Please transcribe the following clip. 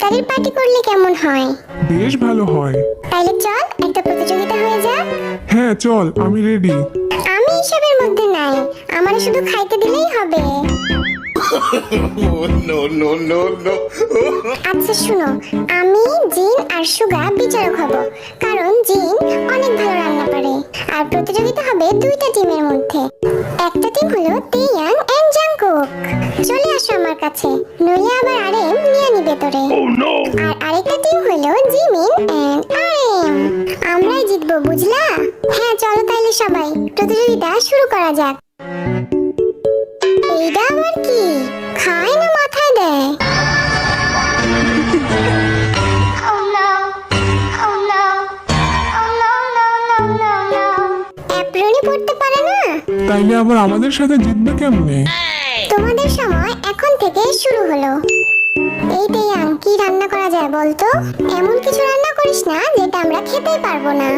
ইফতারের পার্টি করলে কেমন হয়? বেশ ভালো হয়। তাইলে চল একটা প্রতিযোগিতা হয়ে যাক। হ্যাঁ চল, আমি রেডি। আমি এসবের মধ্যে নাই, আমারে শুধু খাইতে দিলেই হবে। আচ্ছা শুনো, আমি জিন আর সুগা বিচারক হব, কারণ জিন অনেক ভালো রান্না পারে। আর প্রতিযোগিতা হবে দুইটা টিমের মধ্যে। একটা টিম হলো তেয়াং এন্ড জাংকুক। চলে আসো আমার কাছে, নইলে আবার আরেম নিয়ে নিবে তোরে। আর আরেকটা টিম হলো জিমিন এন্ড আরেম। আমরাই জিতবো, বুঝলা? হ্যাঁ চলো তাইলে সবাই প্রতিযোগিতা শুরু করা যাক। এইটা আবার কি? খায় না মাথায় দেয়? অ্যাপ্রনি পড়তে পারে না? তাইলে আবার আমাদের সাথে জিতবে কেমনে? তোমাদের সময় এখন থেকে শুরু হলো। এই তেয়াং, কি রান্না করা যায় বলতো? এমন কিছু রান্না করিস না যেটা আমরা খেতেই পারবো না।